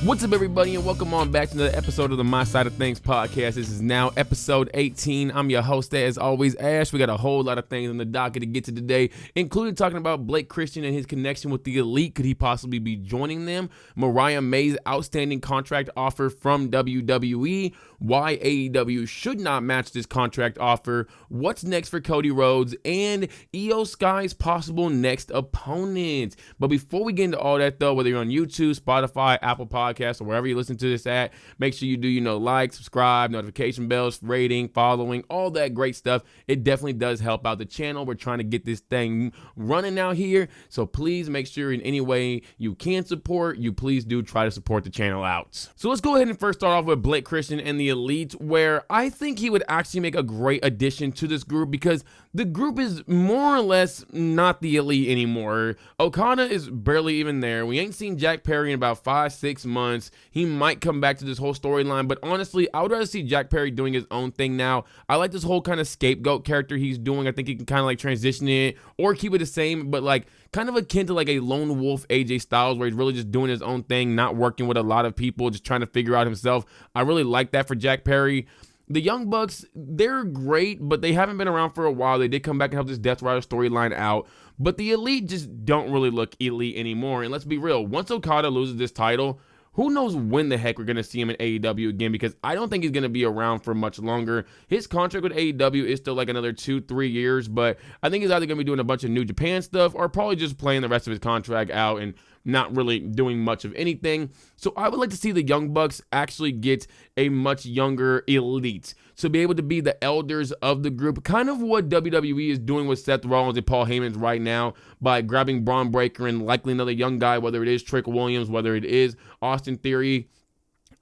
What's up, everybody, and welcome on back to another episode of the My Side of Things podcast. This is now episode 18. I'm your host, as always, Ash. We got a whole lot of things on the docket to get to today, including talking about Blake Christian and his connection with the Elite. Could he possibly be joining them? Mariah May's outstanding contract offer from WWE. Why AEW should not match this contract offer. What's next for Cody Rhodes? And Io Sky's possible next opponent. But before we get into all that, though, whether you're on YouTube, Spotify, Apple Podcasts, or wherever you listen to this at, make sure you do, like, subscribe, notification bells, rating, following, all that great stuff. It definitely does help out the channel. We're trying to get this thing running out here. So please make sure in any way you can support, you please do try to support the channel out. So let's go ahead and first start off with Blake Christian and the Elite, where I think he would actually make a great addition to this group because the group is more or less not the Elite anymore. Okada is barely even there. We ain't seen Jack Perry in about 5-6 months. He might come back to this whole storyline, but honestly, I would rather see Jack Perry doing his own thing now. I like this whole kind of scapegoat character he's doing. I think he can kind of like transition it or keep it the same, but like kind of akin to like a lone wolf AJ Styles, where he's really just doing his own thing, not working with a lot of people, just trying to figure out himself. I really like that for Jack Perry. The Young Bucks, they're great, but they haven't been around for a while. They did come back and help this Death Rider storyline out, but the Elite just don't really look elite anymore. And let's be real, once Okada loses this title, who knows when the heck we're going to see him in AEW again, because I don't think he's going to be around for much longer. His contract with AEW is still like another 2-3 years, but I think he's either going to be doing a bunch of New Japan stuff or probably just playing the rest of his contract out and not really doing much of anything. So I would like to see the Young Bucks actually get a much younger Elite to be able to be the elders of the group, kind of what WWE is doing with Seth Rollins and Paul Heyman right now by grabbing Braun Breaker and likely another young guy, whether it is Trick Williams, whether it is Austin Theory.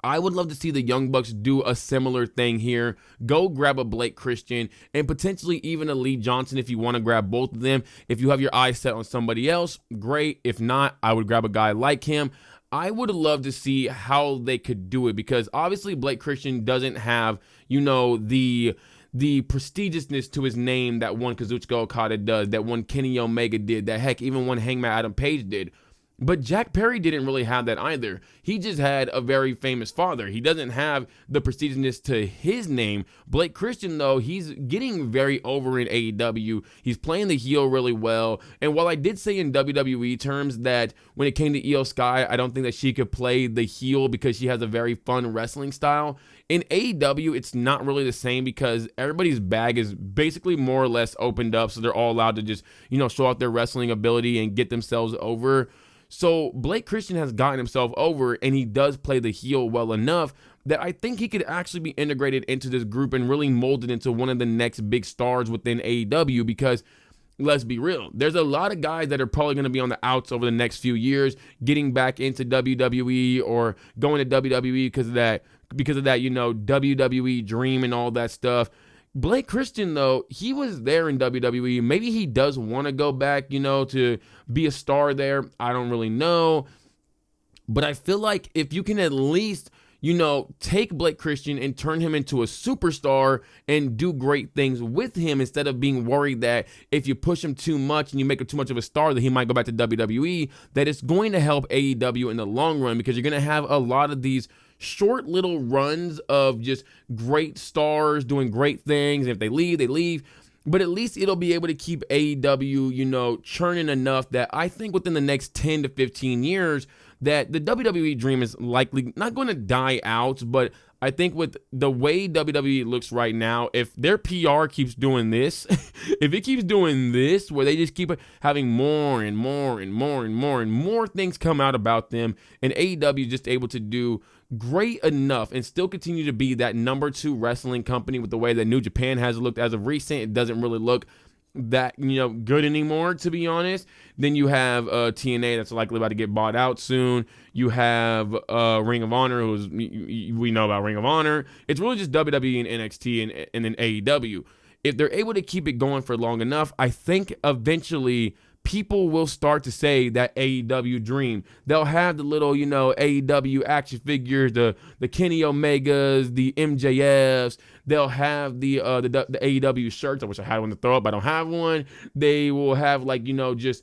I would love to see the Young Bucks do a similar thing here. Go grab a Blake Christian and potentially even a Lee Johnson if you want to grab both of them. If you have your eyes set on somebody else, great. If not, I would grab a guy like him. I would love to see how they could do it because obviously Blake Christian doesn't have, the prestigiousness to his name that one Kazuchika Okada does, that one Kenny Omega did, that heck, even one Hangman Adam Page did. But Jack Perry didn't really have that either. He just had a very famous father. He doesn't have the prestigiousness to his name. Blake Christian, though, he's getting very over in AEW. He's playing the heel really well. And while I did say in WWE terms that when it came to Io Sky, I don't think that she could play the heel because she has a very fun wrestling style, in AEW, it's not really the same because everybody's bag is basically more or less opened up. So they're all allowed to just, show off their wrestling ability and get themselves over. So Blake Christian has gotten himself over, and he does play the heel well enough that I think he could actually be integrated into this group and really molded into one of the next big stars within AEW because, let's be real, there's a lot of guys that are probably going to be on the outs over the next few years, getting back into WWE or going to WWE because of that, WWE dream and all that stuff. Blake Christian, though, he was there in WWE. Maybe he does want to go back, to be a star there. I don't really know. But I feel like if you can at least, take Blake Christian and turn him into a superstar and do great things with him instead of being worried that if you push him too much and you make him too much of a star that he might go back to WWE, that it's going to help AEW in the long run because you're going to have a lot of these short little runs of just great stars doing great things. And if they leave, they leave. But at least it'll be able to keep AEW, churning enough that I think within the next 10 to 15 years that the WWE dream is likely not going to die out. But I think with the way WWE looks right now, if their PR keeps doing this, if it keeps doing this, where they just keep having more and more and more and more and more things come out about them, and AEW is just able to do great enough and still continue to be that number 2 wrestling company with the way that New Japan has looked as of recent, it doesn't really look that good anymore, to be honest. Then you have TNA that's likely about to get bought out soon. You have Ring of Honor, we know about Ring of Honor. It's really just WWE and NXT and then AEW. If they're able to keep it going for long enough, I think eventually people will start to say that AEW dream. They'll have the little, AEW action figures, the Kenny Omegas, the MJFs. They'll have the AEW shirts. I wish I had one to throw up. I don't have one. They will have just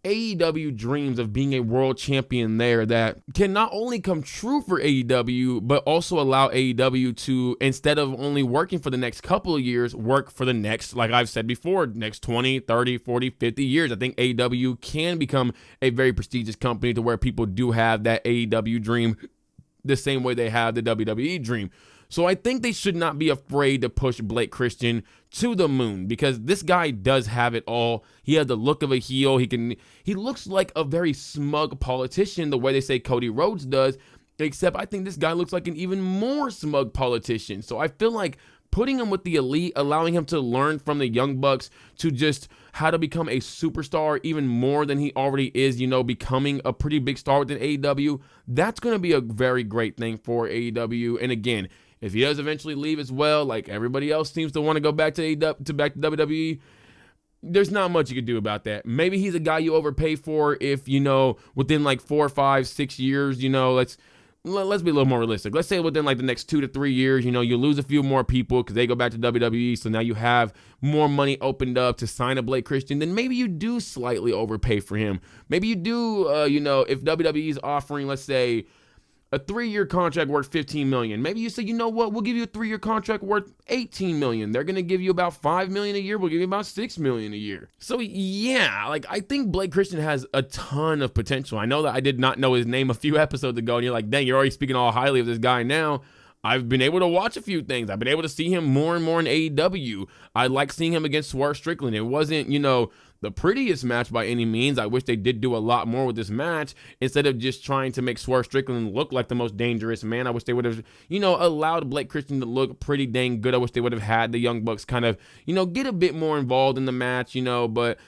AEW dreams of being a world champion there that can not only come true for AEW, but also allow AEW to, instead of only working for the next couple of years, work for the next, like I've said before, next 20, 30, 40, 50 years. I think AEW can become a very prestigious company to where people do have that AEW dream the same way they have the WWE dream. So I think they should not be afraid to push Blake Christian to the moon, because this guy does have it all. He has the look of a heel. He looks like a very smug politician, the way they say Cody Rhodes does, except I think this guy looks like an even more smug politician. So I feel like putting him with the elite, allowing him to learn from the Young Bucks to just how to become a superstar even more than he already is, becoming a pretty big star within AEW, that's going to be a very great thing for AEW. And again, if he does eventually leave as well, like everybody else seems to want to go back to WWE, there's not much you can do about that. Maybe he's a guy you overpay for if, within like 4, 5, 6 years, let's be a little more realistic. Let's say within like the next 2 to 3 years, you lose a few more people because they go back to WWE. So now you have more money opened up to sign a Blake Christian. Then maybe you do slightly overpay for him. Maybe you do, if WWE is offering, let's say, a 3-year contract worth $15 million. Maybe you say, you know what, we'll give you a 3-year contract worth $18 million. They're going to give you about $5 million a year. We'll give you about $6 million a year. So yeah, like I think Blake Christian has a ton of potential. I know that I did not know his name a few episodes ago, and you're like, dang, you're already speaking all highly of this guy now. I've been able to watch a few things. I've been able to see him more and more in AEW. I like seeing him against Swerve Strickland. It wasn't, the prettiest match by any means. I wish they did do a lot more with this match instead of just trying to make Swerve Strickland look like the most dangerous man. I wish they would have, allowed Blake Christian to look pretty dang good. I wish they would have had the Young Bucks kind of, get a bit more involved in the match, but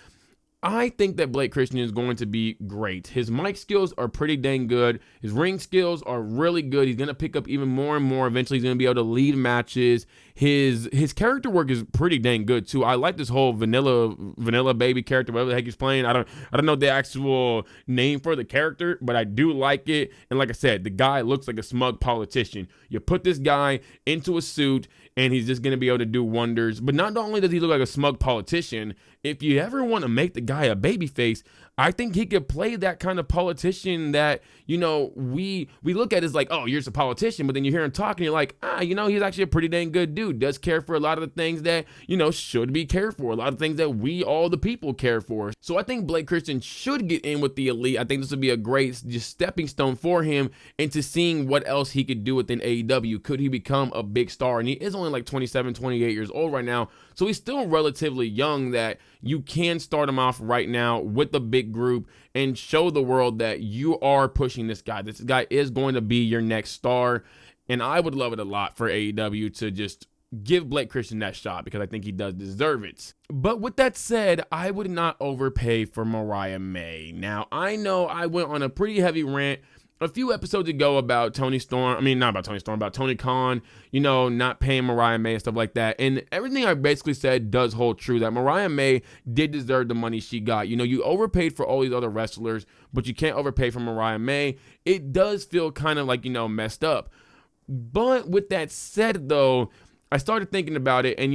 I think that Blake Christian is going to be great. His mic skills are pretty dang good. His ring skills are really good. He's going to pick up even more and more. Eventually, he's going to be able to lead matches. His character work is pretty dang good too. I like this whole vanilla baby character, whatever the heck he's playing. I don't know the actual name for the character, but I do like it. And like I said, the guy looks like a smug politician. You put this guy into a suit and he's just going to be able to do wonders. But not only does he look like a smug politician, if you ever want to make the guy a babyface, I think he could play that kind of politician that, we look at as like, oh, you're just a politician, but then you hear him talk and you're like, he's actually a pretty dang good dude, does care for a lot of the things that, should be cared for, a lot of things that we, all the people, care for. So I think Blake Christian should get in with the elite. I think this would be a great just stepping stone for him into seeing what else he could do within AEW. Could he become a big star? And he is only like 27, 28 years old right now, so he's still relatively young, that you can start him off right now with a big group and show the world that you are pushing this guy. This guy is going to be your next star. And I would love it a lot for AEW to just give Blake Christian that shot, because I think he does deserve it. But with that said, I would not overpay for Mariah May. Now, I know I went on a pretty heavy rant a few episodes ago about Tony Khan, not paying Mariah May and stuff like that. And everything I basically said does hold true, that Mariah May did deserve the money she got. You overpaid for all these other wrestlers, but you can't overpay for Mariah May. It does feel kind of like, messed up. But with that said, though, I started thinking about it, and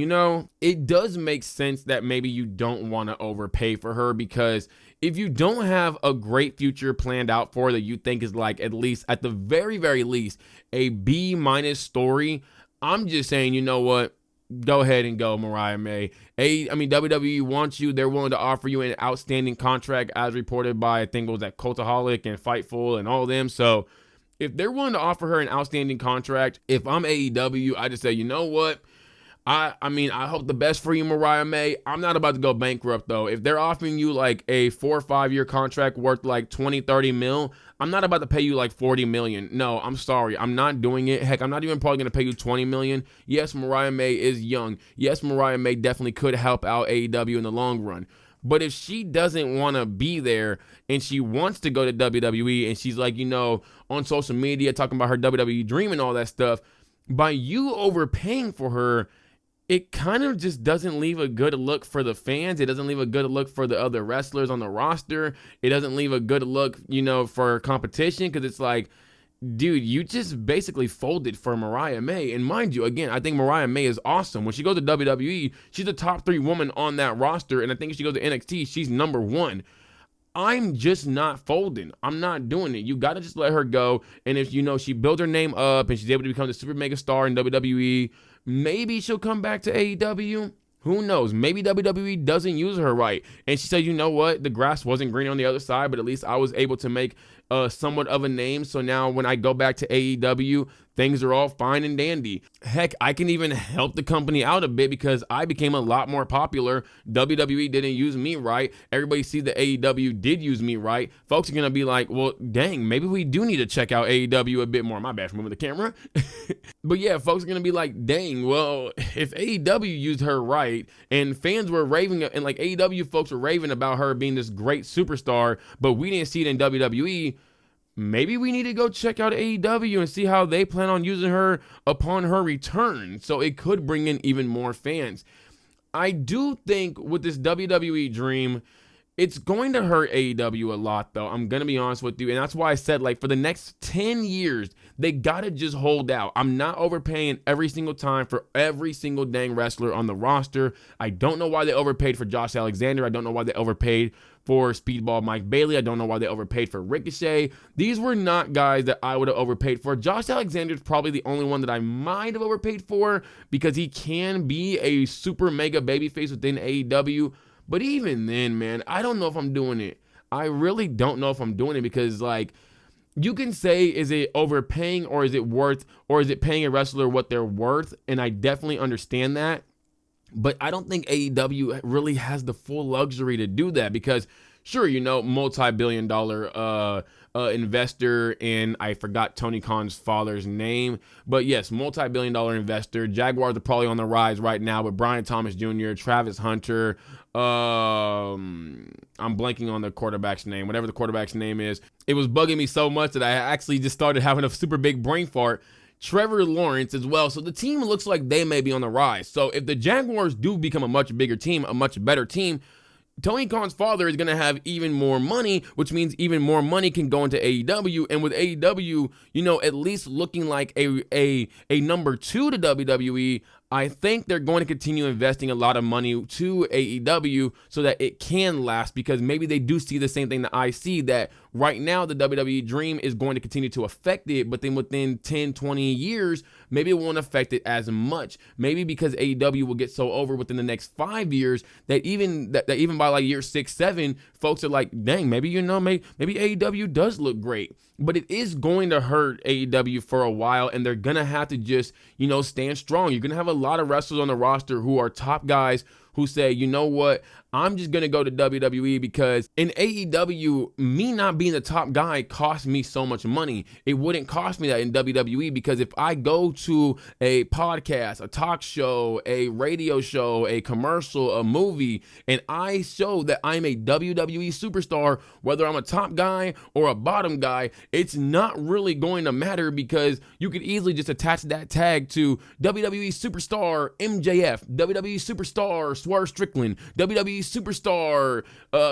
it does make sense that maybe you don't want to overpay for her, because if you don't have a great future planned out for her that you think is like, at least at the very, very least, a B- story, I'm just saying, you know what? Go ahead and go, Mariah May. WWE wants you. They're willing to offer you an outstanding contract, as reported by, I think it was at Cultaholic and Fightful and all of them. So if they're willing to offer her an outstanding contract, if I'm AEW, I just say, you know what? I hope the best for you, Mariah May. I'm not about to go bankrupt, though. If they're offering you like a 4 or 5 year contract worth like 20, 30 mil, I'm not about to pay you like 40 million. No, I'm sorry. I'm not doing it. Heck, I'm not even probably going to pay you 20 million. Yes, Mariah May is young. Yes, Mariah May definitely could help out AEW in the long run. But if she doesn't want to be there and she wants to go to WWE, and she's like, on social media talking about her WWE dream and all that stuff, by you overpaying for her, it kind of just doesn't leave a good look for the fans. It doesn't leave a good look for the other wrestlers on the roster. It doesn't leave a good look, for competition, because it's like, dude, you just basically folded for Mariah May. And mind you, again, I think Mariah May is awesome. When she goes to WWE, she's a top 3 woman on that roster, and I think if she goes to NXT, she's number 1. I'm just not folding. I'm not doing it. You got to just let her go. And if she built her name up and she's able to become the super mega star in WWE, maybe she'll come back to AEW. Who knows? Maybe WWE doesn't use her right. And she said, you know what? The grass wasn't green on the other side, but at least I was able to make somewhat of a name. So now when I go back to AEW, things are all fine and dandy. Heck, I can even help the company out a bit because I became a lot more popular. WWE didn't use me right. Everybody see that AEW did use me right. Folks are going to be like, well, dang, maybe we do need to check out AEW a bit more. My bad for moving the camera. But yeah, folks are going to be like, dang, well, if AEW used her right and fans were raving and like AEW folks were raving about her being this great superstar, but we didn't see it in WWE, maybe we need to go check out AEW and see how they plan on using her upon her return. So it could bring in even more fans. I do think with this WWE dream, it's going to hurt AEW a lot, though. I'm going to be honest with you. And that's why I said, like, for the next 10 years, they got to just hold out. I'm not overpaying every single time for every single dang wrestler on the roster. I don't know why they overpaid for Josh Alexander. I don't know why they overpaid for Speedball Mike Bailey. I don't know why they overpaid for Ricochet. These were not guys that I would have overpaid for. Josh Alexander is probably the only one that I might have overpaid for because he can be a super mega babyface within AEW. But even then, man, I don't know if I'm doing it. I really don't know if I'm doing it because, like, you can say, is it overpaying or is it paying a wrestler what they're worth? And I definitely understand that. But I don't think AEW really has the full luxury to do that because, sure, multi-billion-dollar investor, and I forgot Tony Khan's father's name. But yes, multi-billion-dollar investor. Jaguars are probably on the rise right now with Brian Thomas Jr., Travis Hunter. I'm blanking on the quarterback's name, whatever the quarterback's name is. It was bugging me so much that I actually just started having a super big brain fart. Trevor Lawrence as well. So the team looks like they may be on the rise. So if the Jaguars do become a much bigger team, a much better team, Tony Khan's father is going to have even more money, which means even more money can go into AEW. And with AEW, at least looking like a number 2 to WWE, I think they're going to continue investing a lot of money to AEW so that it can last, because maybe they do see the same thing that I see, that right now the WWE dream is going to continue to affect it, but then within 10, 20 years, maybe it won't affect it as much. Maybe because AEW will get so over within the next 5 years that even by like year 6, 7, folks are like, dang, maybe AEW does look great. But it is going to hurt AEW for a while, and they're going to have to just, stand strong. You're going to have a lot of wrestlers on the roster who are top guys who say, you know what, I'm just going to go to WWE because in AEW, me not being the top guy cost me so much money. It wouldn't cost me that in WWE, because if I go to a podcast, a talk show, a radio show, a commercial, a movie, and I show that I'm a WWE superstar, whether I'm a top guy or a bottom guy, it's not really going to matter, because you could easily just attach that tag to WWE superstar MJF, WWE superstar Swerve Strickland, WWE superstar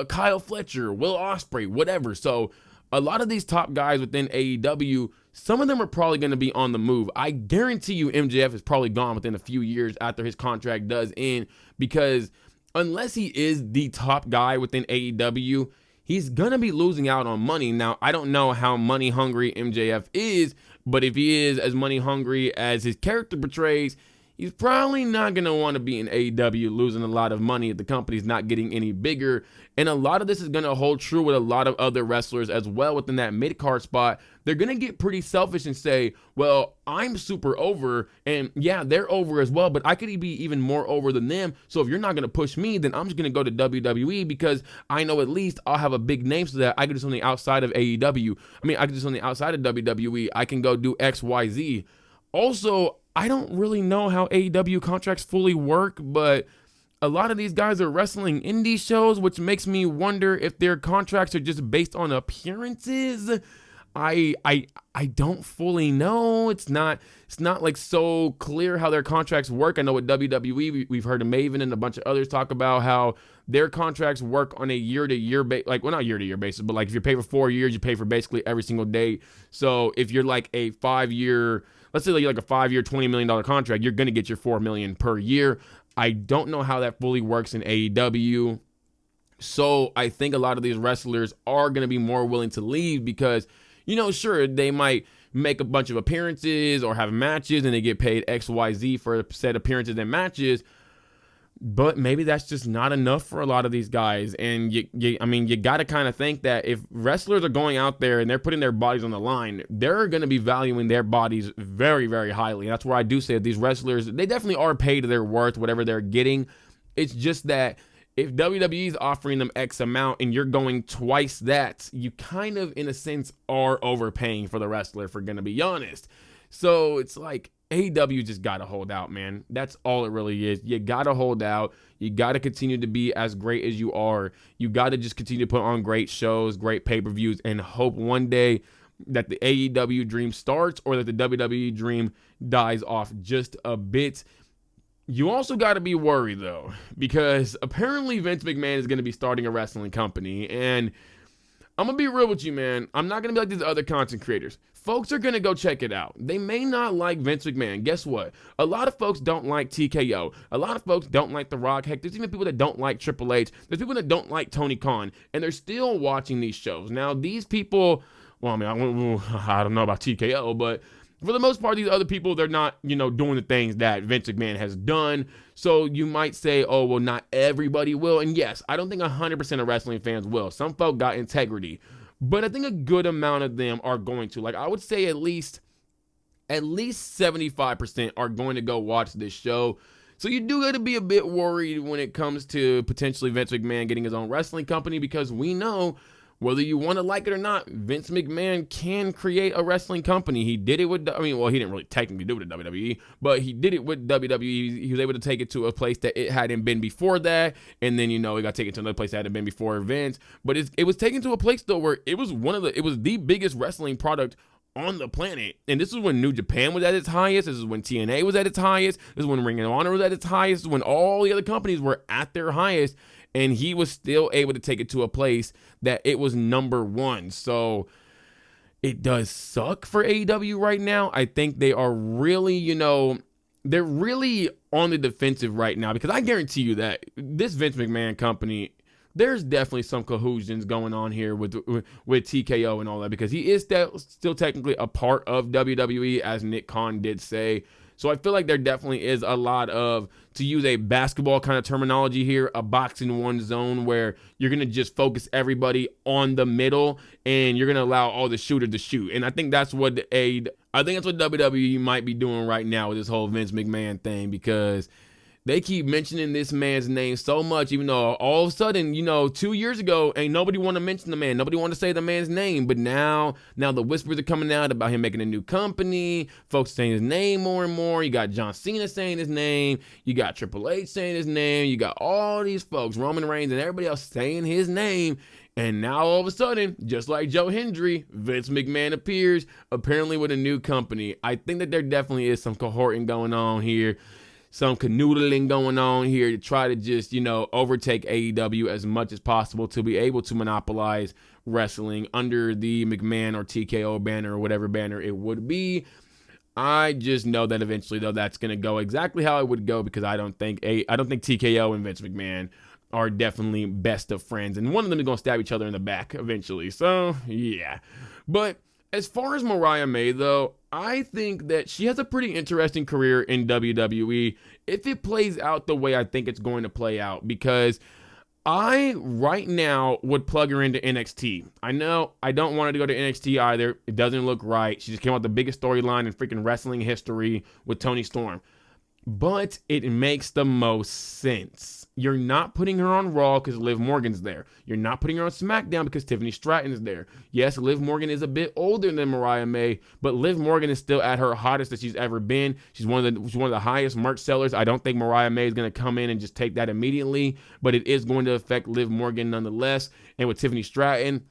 Kyle Fletcher, Will Ospreay, whatever. So a lot of these top guys within AEW, some of them are probably going to be on the move. I guarantee you MJF is probably gone within a few years after his contract does end, because unless he is the top guy within AEW, he's going to be losing out on money. Now, I don't know how money hungry MJF is, but if he is as money hungry as his character portrays, he's probably not going to want to be in AEW losing a lot of money if the company's not getting any bigger. And a lot of this is going to hold true with a lot of other wrestlers as well within that mid-card spot. They're going to get pretty selfish and say, well, I'm super over, and yeah, they're over as well, but I could be even more over than them. So if you're not going to push me, then I'm just going to go to WWE, because I know at least I'll have a big name so that I can do something outside of AEW. I can do something outside of WWE. I can go do X, Y, Z. Also, I don't really know how AEW contracts fully work, but a lot of these guys are wrestling indie shows, which makes me wonder if their contracts are just based on appearances. I don't fully know. It's not like so clear how their contracts work. I know with WWE, we've heard of Maven and a bunch of others talk about how their contracts work on a year-to-year basis, not year-to-year basis, but like if you're paid for 4 years, you pay for basically every single day. So if you're like a 5-year, let's say like a 5-year, $20 million contract, you're going to get your $4 million per year. I don't know how that fully works in AEW. So I think a lot of these wrestlers are going to be more willing to leave because, sure, they might make a bunch of appearances or have matches and they get paid XYZ for said appearances and matches. But maybe that's just not enough for a lot of these guys. And you got to kind of think that if wrestlers are going out there and they're putting their bodies on the line, they're going to be valuing their bodies very, very highly. And that's where I do say that these wrestlers, they definitely are paid their worth, whatever they're getting. It's just that if WWE is offering them X amount and you're going twice that, you kind of, in a sense, are overpaying for the wrestler, if we're going to be honest. So it's like, AEW just got to hold out, man. That's all it really is. You got to hold out. You got to continue to be as great as you are. You got to just continue to put on great shows, great pay-per-views, and hope one day that the AEW dream starts or that the WWE dream dies off just a bit. You also got to be worried, though, because apparently Vince McMahon is going to be starting a wrestling company, and I'm going to be real with you, man. I'm not going to be like these other content creators. Folks are going to go check it out. They may not like Vince McMahon. Guess what? A lot of folks don't like TKO. A lot of folks don't like The Rock. Heck, there's even people that don't like Triple H. There's people that don't like Tony Khan, and they're still watching these shows. Now, these people, well, I don't know about TKO, but for the most part, these other people, they're not, doing the things that Vince McMahon has done. So you might say, oh, well, not everybody will. And yes, I don't think 100% of wrestling fans will. Some folk got integrity. But I think a good amount of them are going to. Like, I would say at least 75% are going to go watch this show. So you do got to be a bit worried when it comes to potentially Vince McMahon getting his own wrestling company, because we know, whether you want to like it or not, Vince McMahon can create a wrestling company. He did it with, he didn't really technically do it with WWE, but he did it with WWE. He was able to take it to a place that it hadn't been before that. And then, he got taken to another place that hadn't been before Vince. But it was taken to a place, though, where it was the biggest wrestling product on the planet. And this is when New Japan was at its highest. This is when TNA was at its highest. This is when Ring of Honor was at its highest. This is when all the other companies were at their highest. And he was still able to take it to a place that it was number one. So it does suck for AEW right now. I think they are really, they're really on the defensive right now, because I guarantee you that this Vince McMahon company, there's definitely some collusions going on here with TKO and all that, because he is still technically a part of WWE, as Nick Khan did say. So I feel like there definitely is a lot of, to use a basketball kind of terminology here, a box in one zone where you're going to just focus everybody on the middle and you're going to allow all the shooters to shoot. And I think that's what WWE might be doing right now with this whole Vince McMahon thing, because they keep mentioning this man's name so much, even though all of a sudden, 2 years ago, ain't nobody want to mention the man. Nobody want to say the man's name. But now the whispers are coming out about him making a new company. Folks saying his name more and more. You got John Cena saying his name. You got Triple H saying his name. You got all these folks, Roman Reigns and everybody else, saying his name. And now all of a sudden, just like Joe Hendry, Vince McMahon appears, apparently with a new company. I think that there definitely is some cohorting going on here. Some canoodling going on here to try to just, overtake AEW as much as possible to be able to monopolize wrestling under the McMahon or TKO banner or whatever banner it would be. I just know that eventually, though, that's going to go exactly how it would go, because I don't think TKO and Vince McMahon are definitely best of friends, and one of them is going to stab each other in the back eventually. So, yeah. But as far as Mariah May, though, I think that she has a pretty interesting career in WWE if it plays out the way I think it's going to play out, because I right now would plug her into NXT. I know I don't want her to go to NXT either. It doesn't look right. She just came out with the biggest storyline in freaking wrestling history with Toni Storm. But it makes the most sense. You're not putting her on Raw because Liv Morgan's there. You're not putting her on SmackDown because Tiffany Stratton is there. Yes, Liv Morgan is a bit older than Mariah May, but Liv Morgan is still at her hottest that she's ever been. She's one of the highest merch sellers. I don't think Mariah May is going to come in and just take that immediately, but it is going to affect Liv Morgan nonetheless. And with Tiffany Stratton,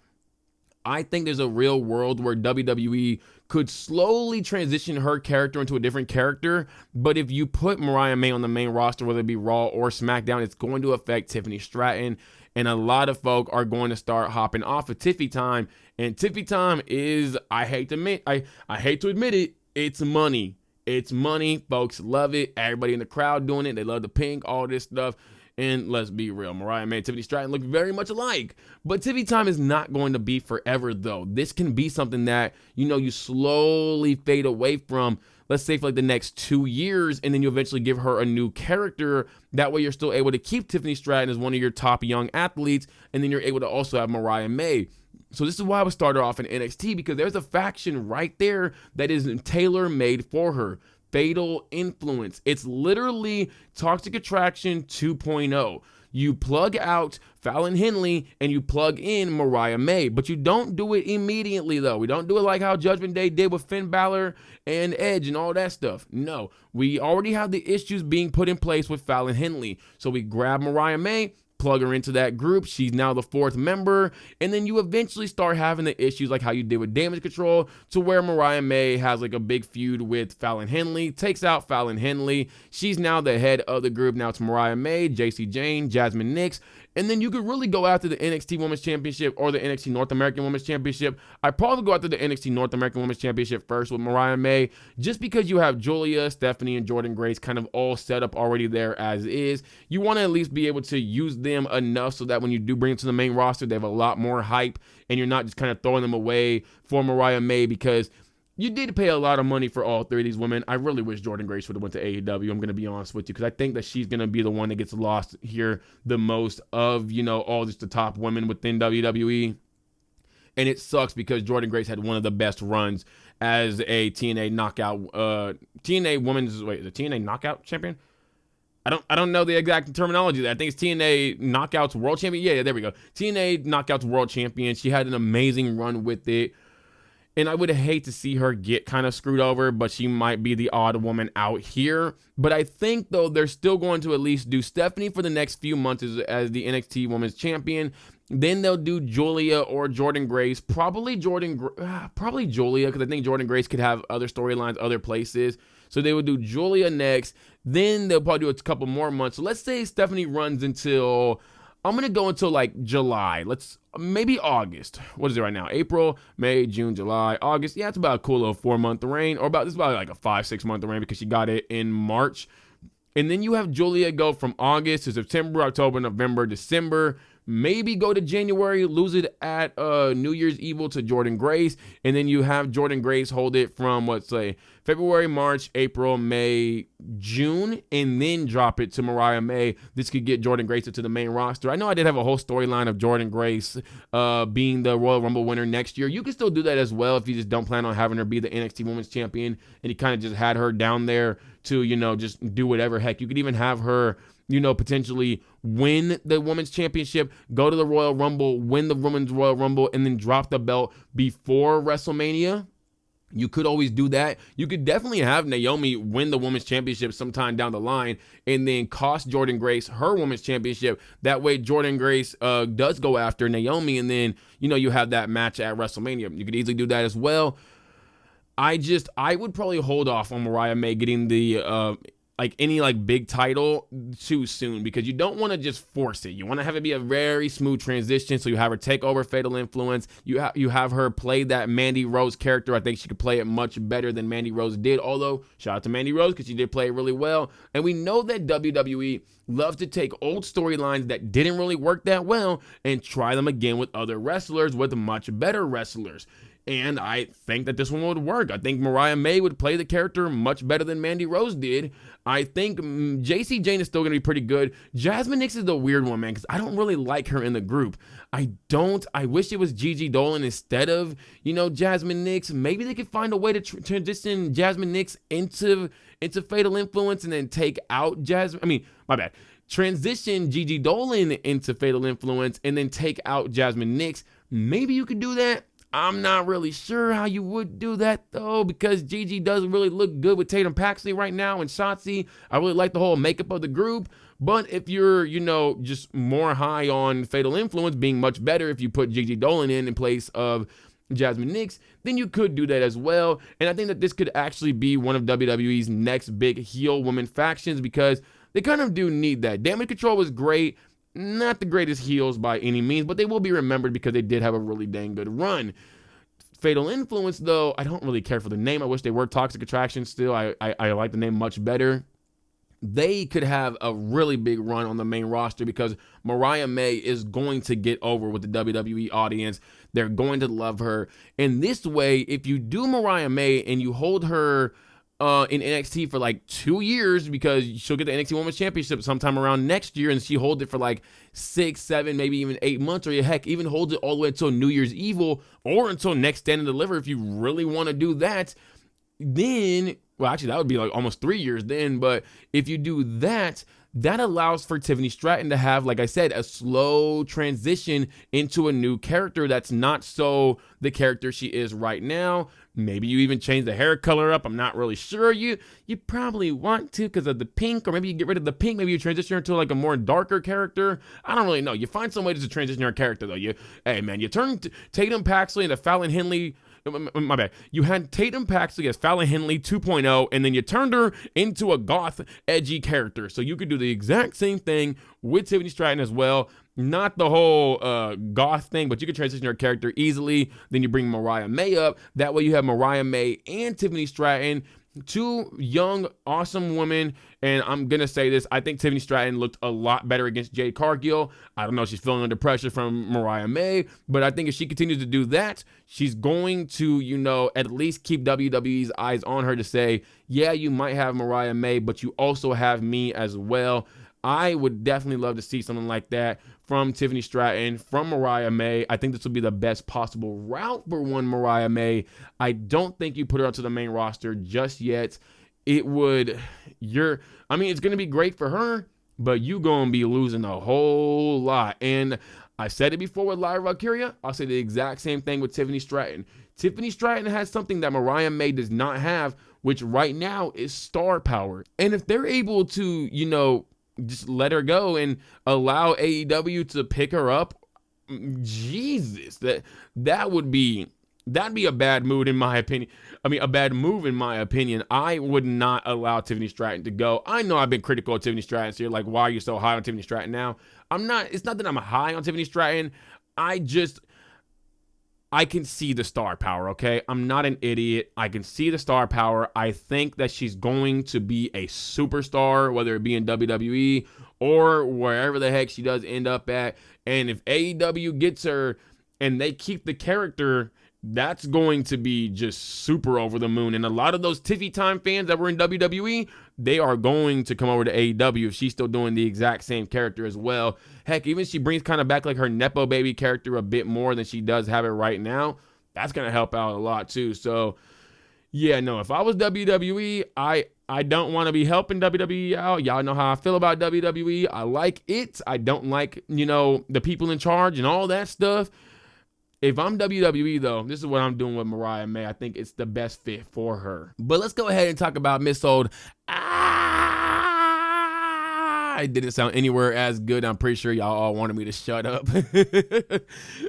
I think there's a real world where WWE could slowly transition her character into a different character. But if you put Mariah May on the main roster, whether it be Raw or SmackDown, it's going to affect Tiffany Stratton. And a lot of folk are going to start hopping off of Tiffy Time. And Tiffy Time is, I hate to admit it, it's money. It's money. Folks love it. Everybody in the crowd doing it. They love the pink, all this stuff. And let's be real, Mariah May and Tiffany Stratton look very much alike. But TV time is not going to be forever, though. This can be something that, you slowly fade away from, let's say for like the next 2 years, and then you eventually give her a new character. That way you're still able to keep Tiffany Stratton as one of your top young athletes, and then you're able to also have Mariah May. So this is why I would start her off in NXT, because there's a faction right there that is tailor-made for her. Fatal Influence. It's literally Toxic Attraction 2.0. You plug out Fallon Henley and you plug in Mariah May, but you don't do it immediately, though. We don't do it like how Judgment Day did with Finn Balor and Edge and all that stuff. No, we already have the issues being put in place with Fallon Henley. So we grab Mariah May, plug her into that group. She's now the 4th member. And then you eventually start having the issues like how you did with Damage Control, to where Mariah May has like a big feud with Fallon Henley, takes out Fallon Henley. She's now the head of the group. Now it's Mariah May, JC Jane, Jasmine Nix. And then you could really go after the NXT Women's Championship or the NXT North American Women's Championship. I'd probably go after the NXT North American Women's Championship first with Mariah May, just because you have Julia, Stephanie, and Jordynne Grace kind of all set up already there as is. You want to at least be able to use them enough so that when you do bring them to the main roster, they have a lot more hype, and you're not just kind of throwing them away for Mariah May, because you did pay a lot of money for all 3 of these women. I really wish Jordynne Grace would have went to AEW. I'm going to be honest with you, because I think that she's going to be the one that gets lost here the most of, all just the top women within WWE. And it sucks because Jordynne Grace had one of the best runs as a TNA knockout, the TNA knockout champion? I don't know the exact terminology there. I think it's TNA Knockouts World Champion. Yeah, there we go. TNA Knockouts World Champion. She had an amazing run with it. And I would hate to see her get kind of screwed over, but she might be the odd woman out here. But I think, though, they're still going to at least do Stephanie for the next few months as the NXT Women's Champion. Then they'll do Julia or Jordynne Grace. Probably Julia, because I think Jordynne Grace could have other storylines, other places. So they would do Julia next. Then they'll probably do a couple more months. So let's say Stephanie runs until, I'm going to go until like July. Maybe August. What is it right now? April, May, June, July, August. Yeah, it's about a cool little 4-month reign, or it's about like a 5-6 month reign, because she got it in March. And then you have Julia go from August to September, October, November, December. Maybe go to January, lose it at New Year's Evil to Jordynne Grace. And then you have Jordynne Grace hold it from, let's say, February, March, April, May, June, and then drop it to Mariah May. This could get Jordynne Grace into the main roster. I know I did have a whole storyline of Jordynne Grace being the Royal Rumble winner next year. You can still do that as well if you just don't plan on having her be the NXT Women's Champion, and you kind of just had her down there to, just do whatever. Heck, you could even have her, potentially win the Women's Championship, go to the Royal Rumble, win the Women's Royal Rumble, and then drop the belt before WrestleMania. You could always do that. You could definitely have Naomi win the Women's Championship sometime down the line and then cost Jordynne Grace her Women's Championship. That way Jordynne Grace does go after Naomi, and then, you have that match at WrestleMania. You could easily do that as well. I would probably hold off on Mariah May getting the any big title too soon, because you don't want to just force it. You want to have it be a very smooth transition. So you have her take over Fatal Influence. You have her play that Mandy Rose character. I think she could play it much better than Mandy Rose did. Although, shout out to Mandy Rose, because she did play it really well. And we know that WWE loves to take old storylines that didn't really work that well and try them again with other wrestlers, with much better wrestlers. And I think that this one would work. I think Mariah May would play the character much better than Mandy Rose did. I think JC Jane is still going to be pretty good. Jasmine Nix is the weird one, man, because I don't really like her in the group. I wish it was Gigi Dolan instead of, Jasmine Nix. Maybe they could find a way to transition Jasmine Nix into Fatal Influence and then take out transition Gigi Dolan into Fatal Influence and then take out Jasmine Nix. Maybe you could do that. I'm not really sure how you would do that, though, because Gigi doesn't really look good with Tatum Paxley right now and Shotzi. I really like the whole makeup of the group. But if you're, just more high on Fatal Influence being much better if you put Gigi Dolan in place of Jasmine Nix, then you could do that as well. And I think that this could actually be one of WWE's next big heel woman factions, because they kind of do need that. Damage Control was great. Not the greatest heels by any means, but they will be remembered because they did have a really dang good run. Fatal Influence, though, I don't really care for the name. I wish they were Toxic Attraction still. I like the name much better. they could have a really big run on the main roster because Mariah May is going to get over with the WWE audience. They're going to love her. And this way, if you do Mariah May and you hold her in NXT for like 2 years, because she'll get the NXT Women's Championship sometime around next year, and she holds it for like 6, 7, maybe even 8 months, or heck, even holds it all the way until New Year's Evil or until Next Stand and Deliver if you really want to do that, then, well, actually, that would be like almost 3 years then, but if you do that, that allows for Tiffany Stratton to have, like I said, a slow transition into a new character that's not so the character she is right now. Maybe you even change the hair color up. I'm not really sure. You probably want to because of the pink, or maybe you get rid of the pink. Maybe you transition her to like a more darker character. I don't really know. You find some way to transition your character though. Hey man, you turn Tatum Paxley into Fallon Henley. My bad. You had Tatum Paxley as Fallon Henley 2.0, and then you turned her into a goth, edgy character. So you could do the exact same thing with Tiffany Stratton as well. Not the whole goth thing, but you could transition her character easily. Then you bring Mariah May up. That way you have Mariah May and Tiffany Stratton, two young, awesome women. And I'm going to say this. I think Tiffany Stratton looked a lot better against Jade Cargill. I don't know if she's feeling under pressure from Mariah May, but I think if she continues to do that, she's going to, at least keep WWE's eyes on her to say, yeah, you might have Mariah May, but you also have me as well. I would definitely love to see something like that from Tiffany Stratton, from Mariah May. I think this will be the best possible route for one Mariah May. I don't think you put her up to the main roster just yet. It's going to be great for her, but you going to be losing a whole lot. And I said it before with Lyra Valkyria. I'll say the exact same thing with Tiffany Stratton. Tiffany Stratton has something that Mariah May does not have, which right now is star power. And if they're able to, just let her go and allow AEW to pick her up, Jesus, that'd be a bad move in my opinion. A bad move in my opinion. I would not allow Tiffany Stratton to go. I know I've been critical of Tiffany Stratton, so you're like, why are you so high on Tiffany Stratton now? I'm not. It's not that I'm high on Tiffany Stratton. I can see the star power, okay? I'm not an idiot. I can see the star power. I think that she's going to be a superstar, whether it be in WWE or wherever the heck she does end up at. And if AEW gets her and they keep the character, that's going to be just super over the moon. And a lot of those Tiffy Time fans that were in WWE, they are going to come over to AEW if she's still doing the exact same character as well. Heck, even if she brings kind of back like her Nepo Baby character a bit more than she does have it right now, that's going to help out a lot too. So, yeah, no, if I was WWE, I don't want to be helping WWE out. Y'all know how I feel about WWE. I like it. I don't like, the people in charge and all that stuff. If I'm WWE, though, this is what I'm doing with Mariah May. I think it's the best fit for her. But let's go ahead and talk about Miss Old. It didn't sound anywhere as good. I'm pretty sure y'all all wanted me to shut up.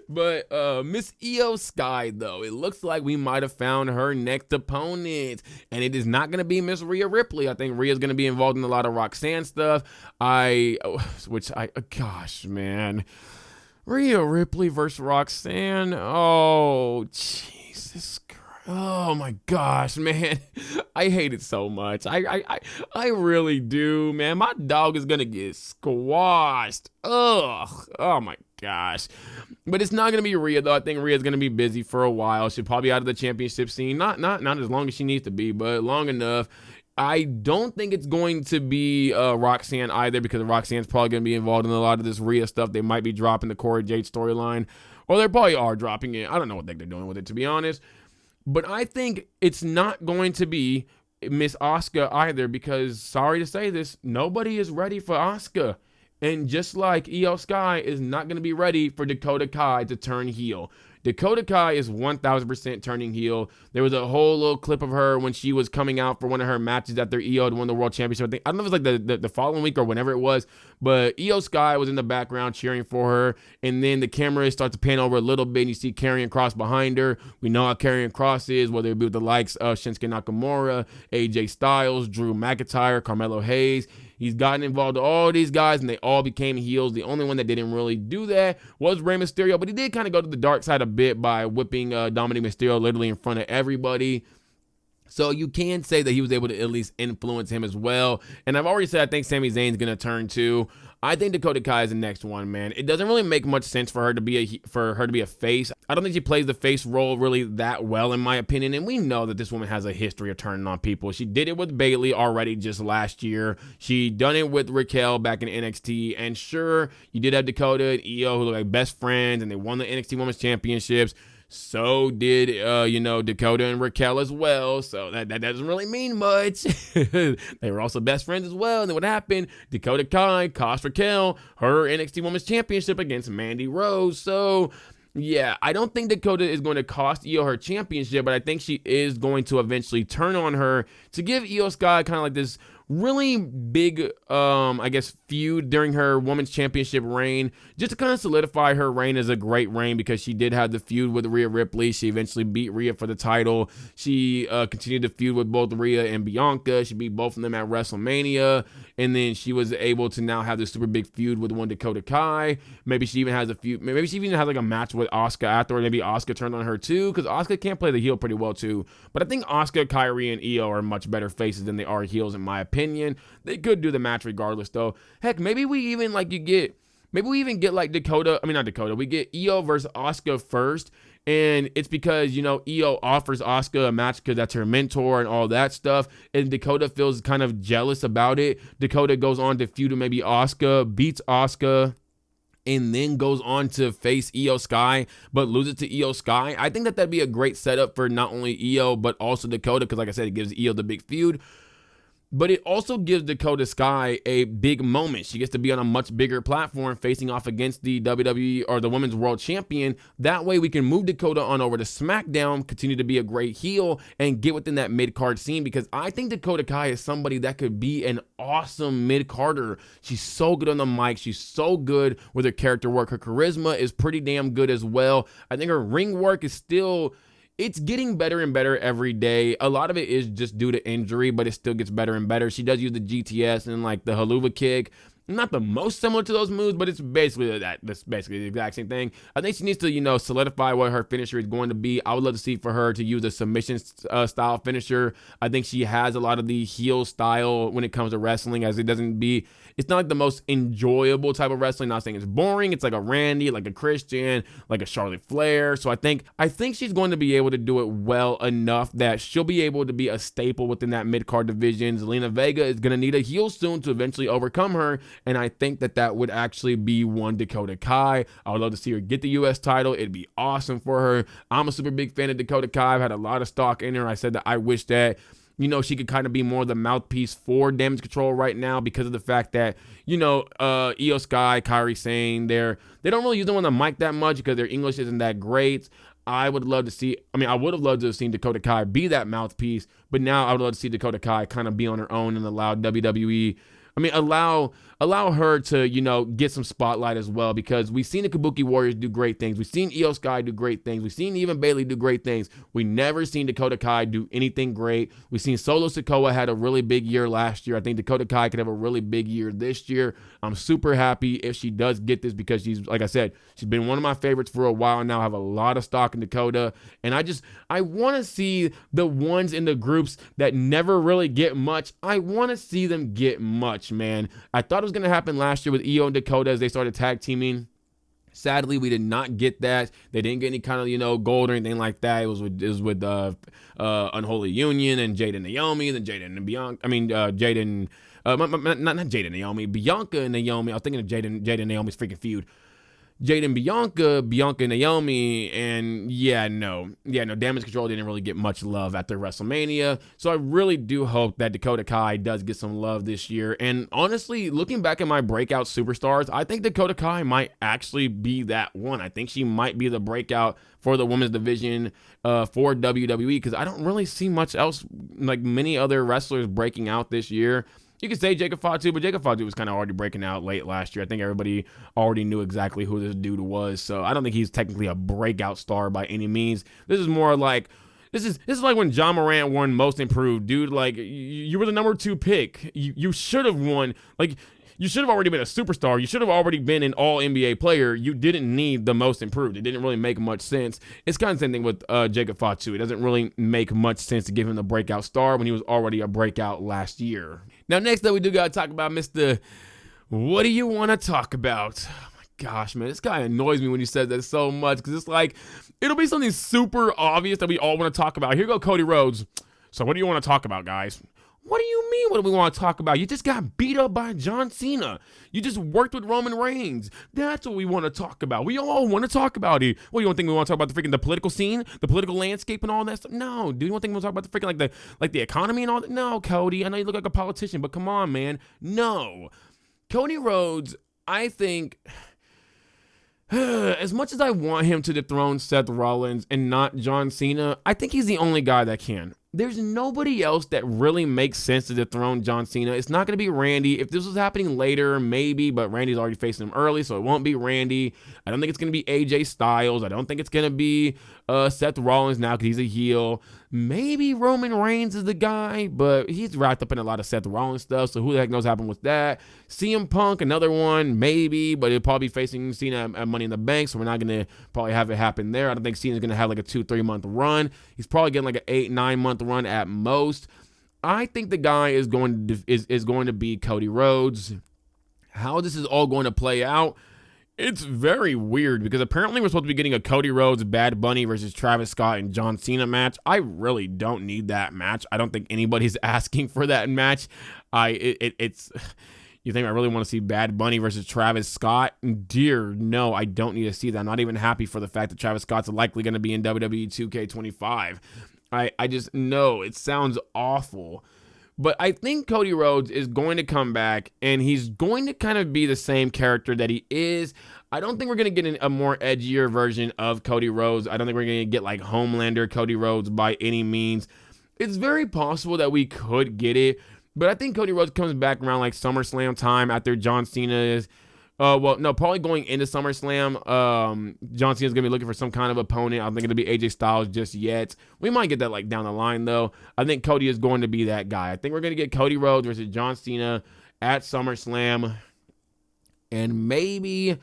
But Miss Io Sky, though, it looks like we might have found her next opponent. And it is not going to be Miss Rhea Ripley. I think Rhea's going to be involved in a lot of Roxanne stuff. Gosh, man. Rhea Ripley versus Roxanne. Oh, Jesus Christ. Oh, my gosh, man. I hate it so much. I really do, man. My dog is going to get squashed. Ugh. Oh, my gosh. But it's not going to be Rhea, though. I think Rhea's going to be busy for a while. She'll probably be out of the championship scene. Not as long as she needs to be, but long enough. I don't think it's going to be Roxanne either, because Roxanne's probably going to be involved in a lot of this Rhea stuff. They might be dropping the Cora Jade storyline, or they probably are dropping it. I don't know what they're doing with it, to be honest. But I think it's not going to be Miss Asuka either, because, sorry to say this, nobody is ready for Asuka. And just like Io Sky is not going to be ready for Dakota Kai to turn heel. Dakota Kai is 1,000% turning heel. There was a whole little clip of her when she was coming out for one of her matches after Io had won the World Championship. I don't know if it was like the following week or whenever it was, but Io Sky was in the background cheering for her, and then the camera starts to pan over a little bit, and you see Karrion Kross behind her. We know how Karrion Kross is, whether it be with the likes of Shinsuke Nakamura, AJ Styles, Drew McIntyre, Carmelo Hayes. He's gotten involved with all these guys, and they all became heels. The only one that didn't really do that was Rey Mysterio, but he did kind of go to the dark side a bit by whipping Dominic Mysterio literally in front of everybody. So you can say that he was able to at least influence him as well. And I've already said I think Sami Zayn's going to turn too. I think Dakota Kai is the next one, man. It doesn't really make much sense for her to be a face. I don't think she plays the face role really that well, in my opinion. And we know that this woman has a history of turning on people. She did it with Bayley already just last year. She done it with Raquel back in NXT. And sure, you did have Dakota and Io who look like best friends, and they won the NXT Women's Championships. So did, Dakota and Raquel as well. So that doesn't really mean much. They were also best friends as well. And then what happened? Dakota Kai cost Raquel her NXT Women's Championship against Mandy Rose. So, yeah, I don't think Dakota is going to cost Io her championship, but I think she is going to eventually turn on her to give Io Sky kind of like this really big, feud during her women's championship reign, just to kind of solidify her reign as a great reign, because she did have the feud with Rhea Ripley. She eventually beat Rhea for the title. She continued to feud with both Rhea and Bianca. She beat both of them at WrestleMania, and then she was able to now have this super big feud with one Dakota Kai. Maybe she even has maybe she even has like a match with Asuka afterward. Maybe Asuka turned on her too, because Asuka can play the heel pretty well too. But I think Asuka, Kairi, and Io are much better faces than they are heels, in my opinion. They could do the match regardless, though. Heck, maybe we even get like Dakota. I mean, not Dakota. We get Io versus Asuka first, and it's because, Io offers Asuka a match because that's her mentor and all that stuff, and Dakota feels kind of jealous about it. Dakota goes on to feud with maybe Asuka, beats Asuka, and then goes on to face Io Sky, but loses to Io Sky. I think that'd be a great setup for not only Io, but also Dakota, because like I said, it gives Io the big feud. But it also gives Dakota Sky a big moment. She gets to be on a much bigger platform facing off against the WWE or the Women's World Champion. That way we can move Dakota on over to SmackDown, continue to be a great heel, and get within that mid-card scene, because I think Dakota Kai is somebody that could be an awesome mid-carder. She's so good on the mic. She's so good with her character work. Her charisma is pretty damn good as well. I think her ring work is still... It's getting better and better every day. A lot of it is just due to injury, but it still gets better and better. She does use the GTS and like the haluva kick. Not the most similar to those moves, but it's basically that. That's basically the exact same thing. I think she needs to, solidify what her finisher is going to be. I would love to see for her to use a submission style finisher. I think she has a lot of the heel style when it comes to wrestling, as it's not like the most enjoyable type of wrestling. Not saying it's boring. It's like a Randy, like a Christian, like a Charlotte Flair. So I think she's going to be able to do it well enough that she'll be able to be a staple within that mid-card division. Zelina Vega is going to need a heel soon to eventually overcome her. And I think that would actually be one Dakota Kai. I would love to see her get the U.S. title. It'd be awesome for her. I'm a super big fan of Dakota Kai. I've had a lot of stock in her. I said that I wish that, she could kind of be more the mouthpiece for Damage Control right now, because of the fact that, Io Sky, Kairi Sane, they don't really use them on the mic that much because their English isn't that great. I would have loved to have seen Dakota Kai be that mouthpiece, but now I would love to see Dakota Kai kind of be on her own and allow WWE... allow her to, get some spotlight as well, because we've seen the Kabuki Warriors do great things. We've seen Io Sky do great things. We've seen even Bayley do great things. We never seen Dakota Kai do anything great. We've seen Solo Sikoa had a really big year last year. I think Dakota Kai could have a really big year this year. I'm super happy if she does get this, because she's, like I said, she's been one of my favorites for a while now. I have a lot of stock in Dakota, and I want to see the ones in the groups that never really get much. I want to see them get much, man. I thought it was going to happen last year with Io and Dakota as they started tag teaming. Sadly, we did not get that. They didn't get any kind of, gold or anything like that. It was with Unholy Union and Jade and Naomi, then Jade and Bianca. Jade and not Jade and Naomi, Bianca and Naomi. I was thinking of Jade and Naomi's freaking feud. Jade and Bianca and Naomi, and no, Damage Control didn't really get much love after WrestleMania, so I really do hope that Dakota Kai does get some love this year. And honestly, looking back at my breakout superstars, I think Dakota Kai might actually be that one. I think she might be the breakout for the women's division for WWE, because I don't really see much else, like many other wrestlers breaking out this year. You could say Jacob Fatu, but Jacob Fatu was kind of already breaking out late last year. I think everybody already knew exactly who this dude was, so I don't think he's technically a breakout star by any means. This is more like this is like when John Morant won Most Improved, dude. Like, you were the number 2 pick. You should have won. Like, you should have already been a superstar. You should have already been an all NBA player. You didn't need the most improved. It didn't really make much sense. It's kind of the same thing with Jacob Fatu. It doesn't really make much sense to give him the breakout star when he was already a breakout last year. Now, next up, we do got to talk about Mr. What do you want to talk about? Oh my gosh, man, this guy annoys me when he says that so much, because it's like, it'll be something super obvious that we all want to talk about. Here go Cody Rhodes. So what do you want to talk about, guys? What do you mean, what do we want to talk about? You just got beat up by John Cena. You just worked with Roman Reigns. That's what we want to talk about. We all want to talk about it. What, you don't think we want to talk about the political scene, the political landscape and all that stuff? No, dude, you don't think we want to talk about the freaking like the economy and all that? No, Cody, I know you look like a politician, but come on, man. No. Cody Rhodes, I think, as much as I want him to dethrone Seth Rollins and not John Cena, I think he's the only guy that can. There's nobody else that really makes sense to dethrone John Cena. It's not going to be Randy. If this was happening later, maybe, but Randy's already facing him early, so it won't be Randy. I don't think it's going to be AJ Styles. I don't think it's going to be Seth Rollins now because he's a heel. Maybe Roman Reigns is the guy, but he's wrapped up in a lot of Seth Rollins stuff, so who the heck knows what happened with that. CM Punk, another one, maybe, but he'll probably be facing Cena at Money in the Bank, so we're not going to probably have it happen there. I don't think Cena's going to have like a 2-3 month run. He's probably getting like an 8-9 month run at most. I think the guy is going to be Cody Rhodes. How this is all going to play out, it's very weird because apparently we're supposed to be getting a Cody Rhodes, Bad Bunny versus Travis Scott and John Cena match. I really don't need that match. I don't think anybody's asking for that match. It's you think I really want to see Bad Bunny versus Travis Scott? Dear, no, I don't need to see that. I'm not even happy for the fact that Travis Scott's likely going to be in WWE 2K25. I just know it sounds awful. But I think Cody Rhodes is going to come back, and he's going to kind of be the same character that he is. I don't think we're going to get a more edgier version of Cody Rhodes. I don't think we're going to get like Homelander Cody Rhodes by any means. It's very possible that we could get it, but I think Cody Rhodes comes back around like SummerSlam time after John Cena is... probably going into SummerSlam, John Cena's going to be looking for some kind of opponent. I don't think it'll be AJ Styles just yet. We might get that like down the line, though. I think Cody is going to be that guy. I think we're going to get Cody Rhodes versus John Cena at SummerSlam. And maybe,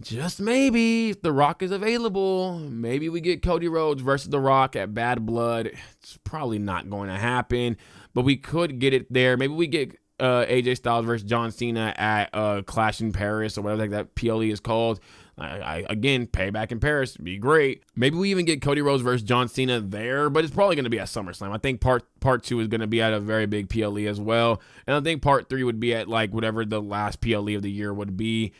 just maybe, if The Rock is available, maybe we get Cody Rhodes versus The Rock at Bad Blood. It's probably not going to happen, but we could get it there. Maybe we get AJ Styles versus John Cena at Clash in Paris or whatever that PLE is called. Again, Payback in Paris would be great. Maybe we even get Cody Rhodes versus John Cena there, but it's probably going to be at SummerSlam. I think part 2 is going to be at a very big PLE as well, and I think part 3 would be at like whatever the last PLE of the year would be.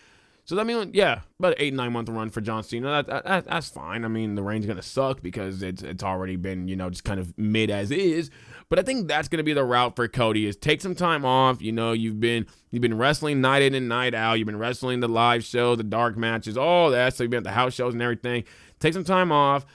So that means, yeah, about an 8-9 month run for John Cena. That's fine. I mean, the reign's gonna suck because it's already been, just kind of mid as is. But I think that's gonna be the route for Cody: is take some time off. You've been wrestling night in and night out. You've been wrestling the live show, the dark matches, all that. So you've been at the house shows and everything. Take some time off.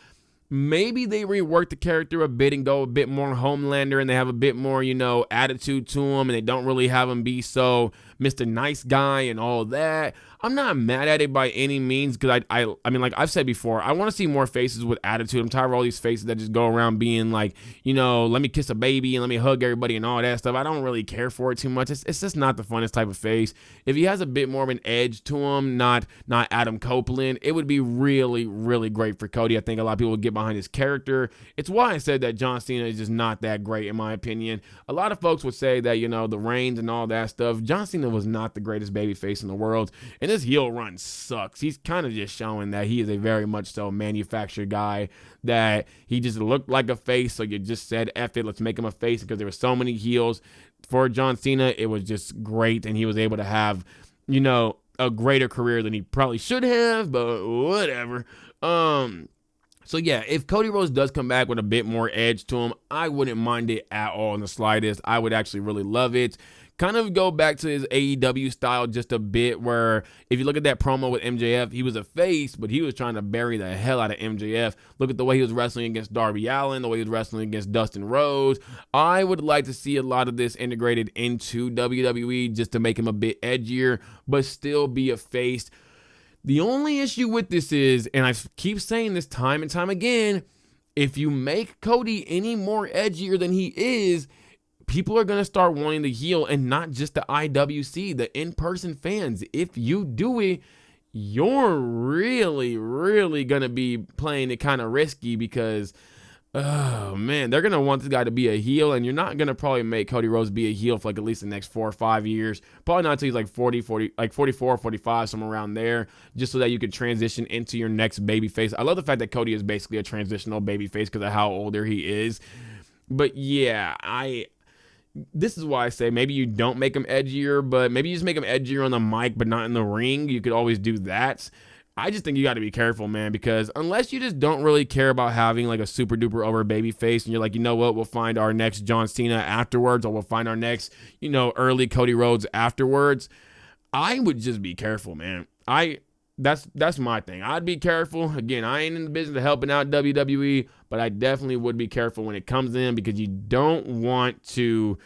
Maybe they rework the character a bit and go a bit more Homelander, and they have a bit more, attitude to him, and they don't really have him be so Mr. Nice Guy and all that. I'm not mad at it by any means because I mean, like I've said before, I want to see more faces with attitude. I'm tired of all these faces that just go around being like, let me kiss a baby and let me hug everybody and all that stuff. I don't really care for it too much. It's just not the funnest type of face. If he has a bit more of an edge to him, not Adam Copeland, it would be really, really great for Cody. I think a lot of people would get behind his character. It's why I said that John Cena is just not that great in my opinion. A lot of folks would say that, the reigns and all that stuff. John Cena was not the greatest baby face in the world, and this heel run sucks. He's kind of just showing that he is a very much so manufactured guy, that he just looked like a face, so you just said, F it, let's make him a face, because there were so many heels. For John Cena, it was just great, and he was able to have, a greater career than he probably should have, but whatever. So yeah, if Cody Rhodes does come back with a bit more edge to him, I wouldn't mind it at all in the slightest. I would actually really love it. Kind of go back to his AEW style just a bit, where if you look at that promo with MJF, he was a face, but he was trying to bury the hell out of MJF. Look at the way he was wrestling against Darby Allin, the way he was wrestling against Dustin Rhodes. I would like to see a lot of this integrated into WWE just to make him a bit edgier, but still be a face. The only issue with this is, and I keep saying this time and time again, if you make Cody any more edgier than he is, people are going to start wanting the heel, and not just the IWC, the in-person fans. If you do it, you're really, really going to be playing it kind of risky because, oh man, they're going to want this guy to be a heel, and you're not going to probably make Cody Rhodes be a heel for like at least the next 4 or 5 years. Probably not until he's like 44, 45, somewhere around there, just so that you can transition into your next babyface. I love the fact that Cody is basically a transitional babyface because of how older he is. But yeah, this is why I say maybe you don't make him edgier, but maybe you just make him edgier on the mic, but not in the ring. You could always do that. I just think you got to be careful, man, because unless you just don't really care about having like a super duper over baby face and you're like, you know what, we'll find our next John Cena afterwards, or we'll find our next, early Cody Rhodes afterwards, I would just be careful, man. That's my thing. I'd be careful. Again, I ain't in the business of helping out WWE, but I definitely would be careful when it comes in, because you don't want to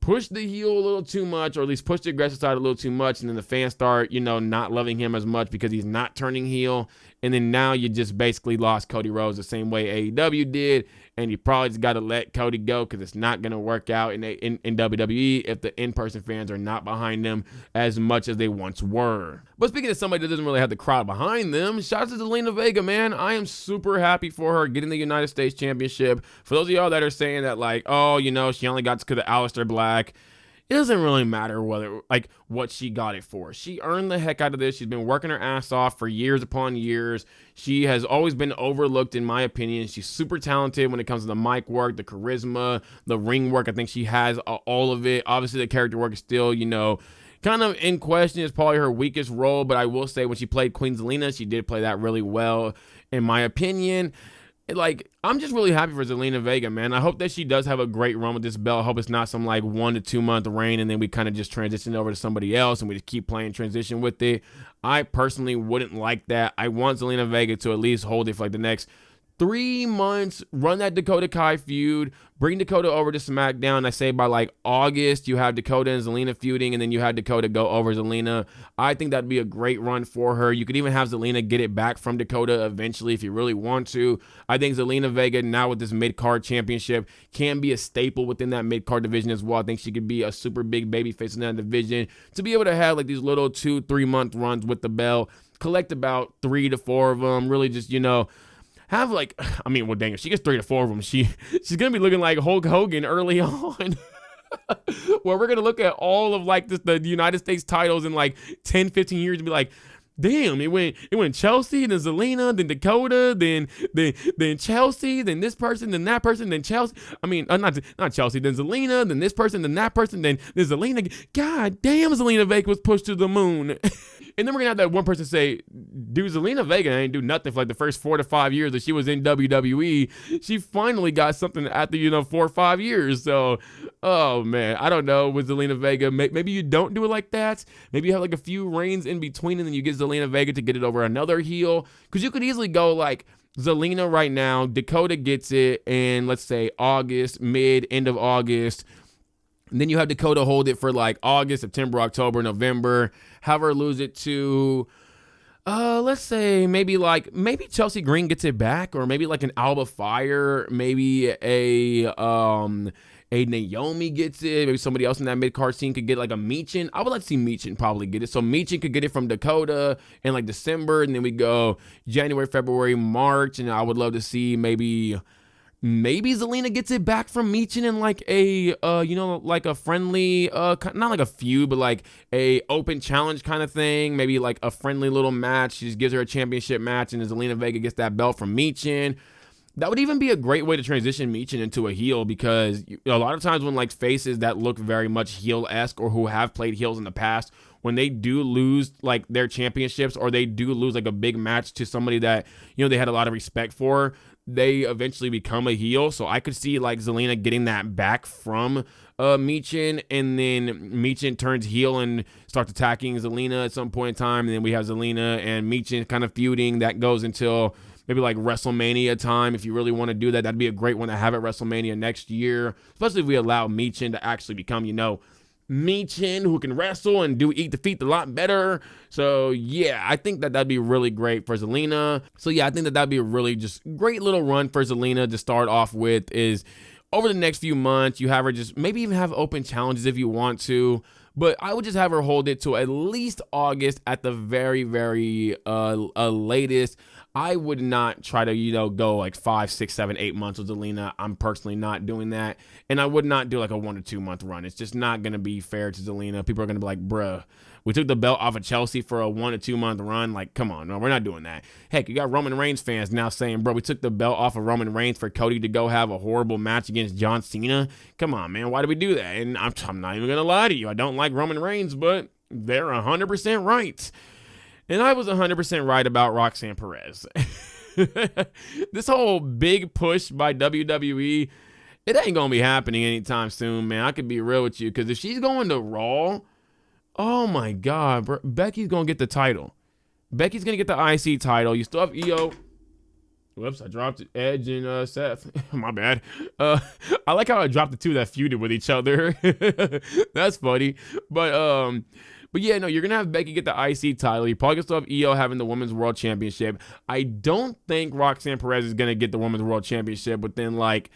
push the heel a little too much, or at least push the aggressive side a little too much, and then the fans start, not loving him as much because he's not turning heel, and then now you just basically lost Cody Rhodes the same way AEW did, and you probably just got to let Cody go because it's not going to work out in WWE if the in-person fans are not behind them as much as they once were. But speaking of somebody that doesn't really have the crowd behind them, shout out to Zelina Vega, man. I am super happy for her getting the United States Championship. For those of y'all that are saying that, like, oh, she only got to because of Aleister Black, it doesn't really matter what she got it for. She earned the heck out of this. She's been working her ass off for years upon years. She has always been overlooked, in my opinion. She's super talented when it comes to the mic work, the charisma, the ring work. I think she has all of it. Obviously, the character work is still, kind of in question. It's probably her weakest role, but I will say when she played Queen Zelina, she did play that really well, in my opinion. I'm just really happy for Zelina Vega, man. I hope that she does have a great run with this belt. I hope it's not some 1 to 2 month reign and then we kind of just transition over to somebody else and we just keep playing transition with it. I personally wouldn't like that. I want Zelina Vega to at least hold it for the next 3 months, run that Dakota Kai feud, bring Dakota over to SmackDown. I say by August, you have Dakota and Zelina feuding, and then you have Dakota go over Zelina. I think that'd be a great run for her. You could even have Zelina get it back from Dakota eventually if you really want to. I think Zelina Vega, now with this mid-card championship, can be a staple within that mid-card division as well. I think she could be a super big babyface in that division. To be able to have these little 2-3 month runs with the belt, collect about 3 to 4 of them, really just, have dang, if she gets 3 to 4 of them, she's gonna be looking like Hulk Hogan early on. Where we're gonna look at all of the United States titles in 10-15 years and be like, damn, it went Chelsea, then Zelina, then Dakota, then Chelsea, then this person, then that person, then Chelsea. Not Chelsea, then Zelina, then this person, then that person, then Zelina. God damn, Zelina Vega was pushed to the moon. And then we're gonna have that one person say, dude, Zelina Vega ain't do nothing for the first 4 to 5 years that she was in WWE. She finally got something after 4 or 5 years. So, oh man, I don't know with Zelina Vega. Maybe you don't do it like that. Maybe you have a few reigns in between, and then you get Zelina Vega to get it over another heel. Because you could easily go Zelina right now, Dakota gets it in, let's say, August, end of August. And then you have Dakota hold it for August, September, October, November. Have her lose it to, let's say maybe Chelsea Green gets it back, or maybe an Alba Fire, maybe a Naomi gets it. Maybe somebody else in that mid-card scene could get a Michin. I would like to see Michin probably get it. So Michin could get it from Dakota in December, and then we go January, February, March, and I would love to see maybe Zelina gets it back from Michin in a friendly, not a feud, but a open challenge kind of thing. Maybe a friendly little match. She just gives her a championship match, and then Zelina Vega gets that belt from Michin. That would even be a great way to transition Michin into a heel, because a lot of times when faces that look very much heel-esque or who have played heels in the past, when they do lose their championships, or they do lose a big match to somebody that they had a lot of respect for, they eventually become a heel. So I could see Zelina getting that back from Michin, and then Michin turns heel and starts attacking Zelina at some point in time, and then we have Zelina and Michin kind of feuding. That goes until maybe WrestleMania time. If you really want to do that, that'd be a great one to have at WrestleMania next year, especially if we allow Michin to actually become Michin, who can wrestle and do eat defeat a lot better. So yeah, I think that'd be really great for Zelina. So yeah, I think that'd be a really just great little run for Zelina to start off with. Is over the next few months, you have her just maybe even have open challenges if you want to. But I would just have her hold it to at least August at the very, very latest. I would not try to, go like 5, 6, 7, 8 months with Zelina. I'm personally not doing that. And I would not do like a 1 to 2 month run. It's just not going to be fair to Zelina. People are going to be like, bruh, we took the belt off of Chelsea for a 1 to 2 month run. Like, come on, no, we're not doing that. Heck, you got Roman Reigns fans now saying, bro, we took the belt off of Roman Reigns for Cody to go have a horrible match against John Cena. Come on, man, why did we do that? And I'm not even going to lie to you. I don't like Roman Reigns, but they're 100% right. And I was 100% right about Roxanne Perez. This whole big push by WWE, it ain't going to be happening anytime soon, man. I could be real with you, because if she's going to Raw, oh my God, bro, Becky's going to get the title. Becky's going to get the IC title. You still have EO. Whoops, I dropped Edge and Seth. My bad. I like how I dropped the two that feuded with each other. That's funny. But yeah, no, you're going to have Becky get the IC title. You probably still have EO having the Women's World Championship. I don't think Roxanne Perez is going to get the Women's World Championship within, like,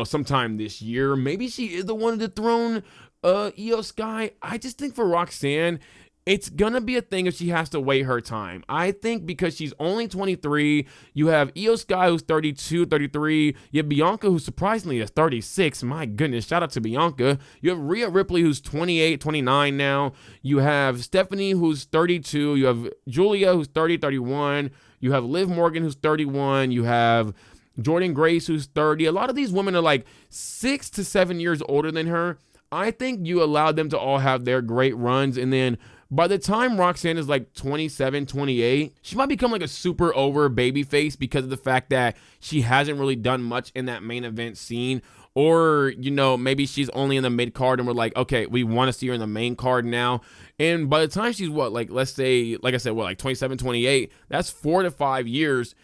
sometime this year. Maybe she is the one to dethrone EO Sky. I just think for Roxanne, it's going to be a thing if she has to wait her time. I think because she's only 23, you have Io Sky who's 32, 33, you have Bianca who surprisingly is 36. My goodness, shout out to Bianca. You have Rhea Ripley who's 28, 29 now. You have Stephanie who's 32. You have Julia who's 30, 31. You have Liv Morgan who's 31. You have Jordan Grace who's 30. A lot of these women are like 6 to 7 years older than her. I think you allowed them to all have their great runs, and then by the time Roxanne is like 27, 28, she might become like a super over babyface because of the fact that she hasn't really done much in that main event scene. Or, maybe she's only in the mid card and we're like, okay, we want to see her in the main card now. And by the time she's let's say, like I said, 27, 28, that's 4 to 5 years.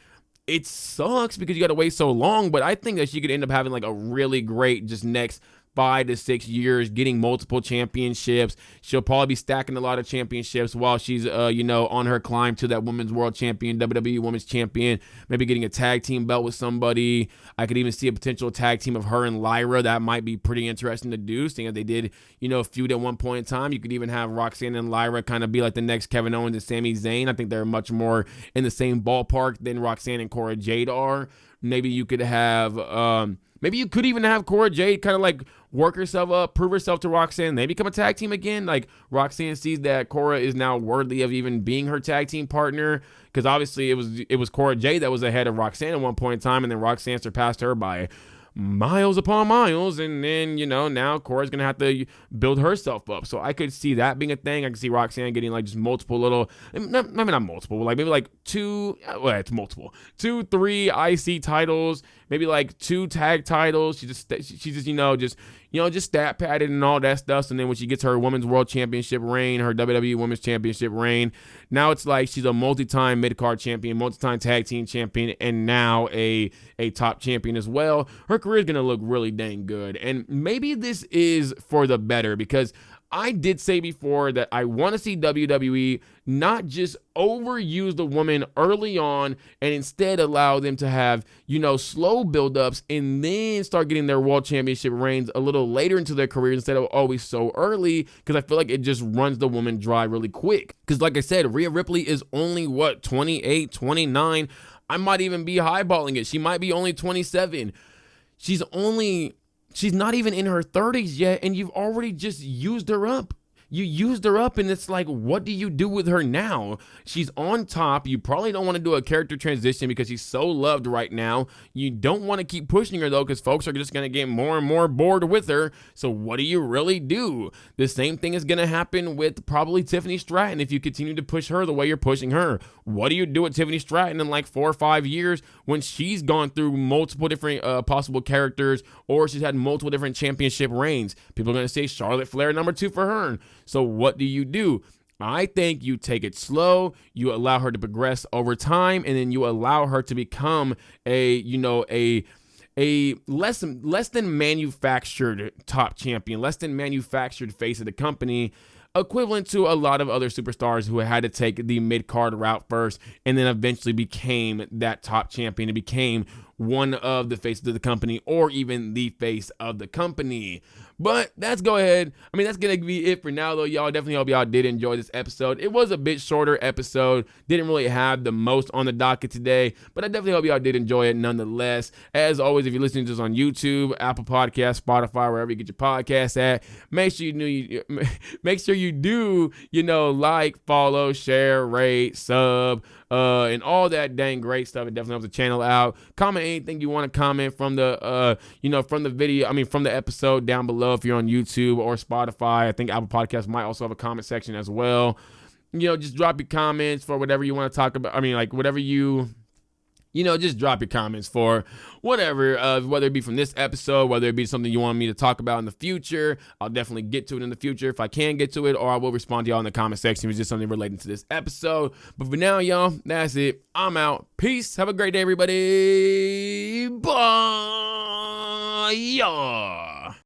It sucks because you got to wait so long, but I think that she could end up having like a really great just next 5 to 6 years, getting multiple championships. She'll probably be stacking a lot of championships while she's, on her climb to that Women's World Champion, WWE Women's Champion, maybe getting a tag team belt with somebody. I could even see a potential tag team of her and Lyra. That might be pretty interesting to do, seeing as they did, feud at one point in time. You could even have Roxanne and Lyra kind of be like the next Kevin Owens and Sami Zayn. I think they're much more in the same ballpark than Roxanne and Cora Jade are. Maybe you could have, maybe you could even have Cora Jade kind of like work herself up, prove herself to Roxanne. They become a tag team again. Like Roxanne sees that Cora is now worthy of even being her tag team partner, because obviously it was Cora Jade that was ahead of Roxanne at one point in time, and then Roxanne surpassed her by miles upon miles, and then now Cora's gonna have to build herself up. So I could see that being a thing. I could see Roxanne getting like just multiple little, maybe not multiple, like maybe like 2, it's multiple, 2, 3 IC titles, maybe like 2 tag titles. She just stat padded and all that stuff. And then when she gets her Women's World Championship reign, her WWE Women's Championship reign, now it's like she's a multi-time mid-card champion, multi-time tag team champion, and now a top champion as well. Her career is going to look really dang good. And maybe this is for the better, because I did say before that I want to see WWE not just overuse the woman early on and instead allow them to have, slow buildups and then start getting their world championship reigns a little later into their career instead of always so early, because I feel like it just runs the woman dry really quick. Because like I said, Rhea Ripley is only 28, 29. I might even be highballing it. She might be only 27. She's not even in her 30s yet, and you've already just used her up. You used her up, and it's like, what do you do with her now? She's on top. You probably don't want to do a character transition because she's so loved right now. You don't want to keep pushing her, though, because folks are just going to get more and more bored with her. So what do you really do? The same thing is going to happen with probably Tiffany Stratton if you continue to push her the way you're pushing her. What do you do with Tiffany Stratton in like 4 or 5 years when she's gone through multiple different possible characters, or she's had multiple different championship reigns? People are going to say Charlotte Flair number 2 for her. So what do? I think you take it slow, you allow her to progress over time, and then you allow her to become a less than manufactured top champion, less than manufactured face of the company, equivalent to a lot of other superstars who had to take the mid-card route first and then eventually became that top champion and became one of the faces of the company or even the face of the company. But let's go ahead. I mean, that's going to be it for now, though, y'all. Definitely hope y'all did enjoy this episode. It was a bit shorter episode. Didn't really have the most on the docket today, but I definitely hope y'all did enjoy it nonetheless. As always, if you're listening to this on YouTube, Apple Podcasts, Spotify, wherever you get your podcasts at, make sure you do, like, follow, share, rate, sub, and all that dang great stuff. It definitely helps the channel out. Comment anything you want to comment from the, from the video, from the episode down below if you're on YouTube or Spotify. I think Apple Podcasts might also have a comment section as well. Just drop your comments for whatever you want to talk about. Whatever just drop your comments for whatever, whether it be from this episode, whether it be something you want me to talk about in the future. I'll definitely get to it in the future if I can get to it, or I will respond to y'all in the comment section if it's just something relating to this episode. But for now, y'all, that's it. I'm out. Peace. Have a great day, everybody. Bye. Y'all.